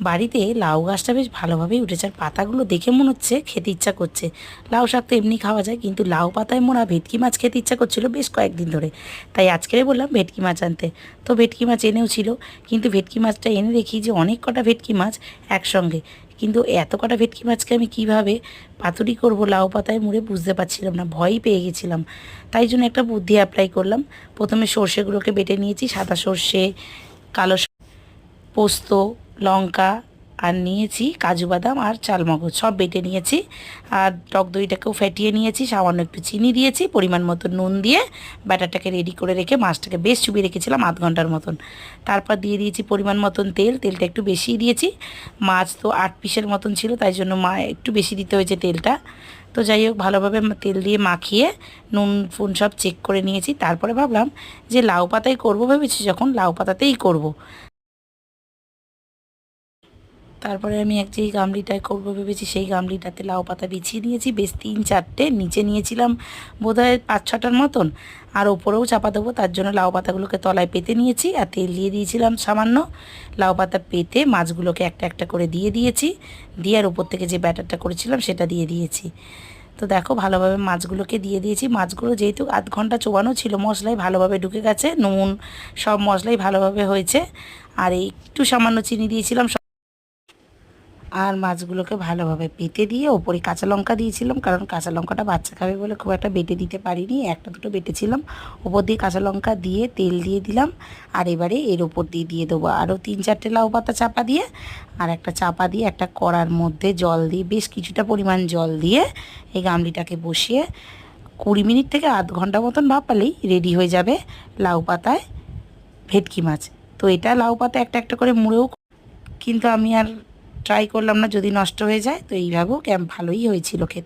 বাড়িতে লাউ গাছটা বেশ ভালোভাবেই উঠেছে, আর পাতাগুলো দেখে মনে হচ্ছে খেতে ইচ্ছা করছে। লাউ শাক তো এমনি খাওয়া যায়, কিন্তু লাউ পাতায় মোড়া ভেটকি মাছ খেতে ইচ্ছা করছিল বেশ কয়েকদিন ধরে। তাই আজকে বললাম ভেটকি মাছ আনতে। তো ভেটকি মাছ এনেও ছিল, কিন্তু ভেটকি মাছটা এনে দেখি যে অনেক কটা ভেটকি মাছ একসঙ্গে। কিন্তু এত কটা ভেটকি মাছকে আমি কীভাবে পাতুরি করব লাউ পাতায় মুড়ে বুঝতে পারছিলাম না, ভয়ই পেয়ে গেছিলাম। তাই জন্য একটা বুদ্ধি অ্যাপ্লাই করলাম। প্রথমে সর্ষেগুলোকে বেটে নিয়েছি, সাদা সর্ষে, কালো পোস্ত, লঙ্কা, আর নিয়েছি কাজু বাদাম আর চালমগজ, সব বেটে নিয়েছি। আর টক দইটাকেও ফেটিয়ে নিয়েছি, সামান্য একটু চিনি দিয়েছি, পরিমাণ মতো নুন দিয়ে ব্যাটারটাকে রেডি করে রেখে মাছটাকে বেশ চুবিয়ে রেখেছিলাম আধ ঘন্টার মতন। তারপর দিয়ে দিয়েছি পরিমাণ মতন তেল, তেলটা একটু বেশিই দিয়েছি। মাছ তো 8 পিসের মতন ছিল, তাই জন্য একটু বেশি দিতে হয়েছে তেলটা। তো যাই হোক, ভালোভাবে তেল দিয়ে মাখিয়ে নুন ফুন সব চেক করে নিয়েছি। তারপরে ভাবলাম যে লাউ পাতায় করবো, ভেবেছি যখন লাউ পাতাতেই করব। তারপরে আমি যেই গামলিটায় করবো ভেবেছি সেই গামলিটাতে লাউ পাতা বিছিয়ে নিয়েছি, বেশ 3-4টে, নিচে নিয়েছিলাম বোধহয় 5-6টার মতন, আর ওপরেও চাপা দেবো, তার জন্য লাউ পাতাগুলোকে তলায় পেতে নিয়েছি আর তেল দিয়ে দিয়েছিলাম সামান্য। লাউ পাতা পেতে মাছগুলোকে একটা একটা করে দিয়ে দিয়েছি, দিয়ে আর ওপর থেকে যে ব্যাটারটা করেছিলাম সেটা দিয়ে দিয়েছি। তো দেখো, ভালোভাবে মাছগুলোকে দিয়ে দিয়েছি। মাছগুলো যেহেতু আধ ঘন্টা চোবানো ছিল, মশলায় ভালোভাবে ঢুকে গেছে, নুন সব মশলাই ভালোভাবে হয়েছে। আর একটু সামান্য চিনি দিয়েছিলাম। আর মাছগুলোকে ভালোভাবে পেতে দিয়ে ওপরে কাঁচা লঙ্কা দিয়েছিলাম, কারণ কাঁচা লঙ্কাটা বাচ্চা খাবে বলে খুব একটা বেটে দিতে পারিনি, একটা দুটো বেটেছিলাম। ওপর দিয়ে কাঁচা লঙ্কা দিয়ে তেল দিয়ে দিলাম। আর এবারে এর ওপর দিয়ে দিয়ে দেবো আরও 3-4টে লাউ পাতা চাপা দিয়ে, আর একটা চাপা দিয়ে একটা কড়ার মধ্যে জল দিয়ে, বেশ কিছুটা পরিমাণ জল দিয়ে এই গামলিটাকে বসিয়ে 20 মিনিট থেকে আধ ঘন্টা মতন ভাপালেই রেডি হয়ে যাবে লাউ পাতায় ভেটকি মাছ। তো এটা লাউ পাতা একটা একটা করে মুড়েও, কিন্তু আমি আর ট্রাই করলাম না যদি নষ্ট হয়ে যায়। তো এইভাবেও ভালোই হয়েছিল খেতে।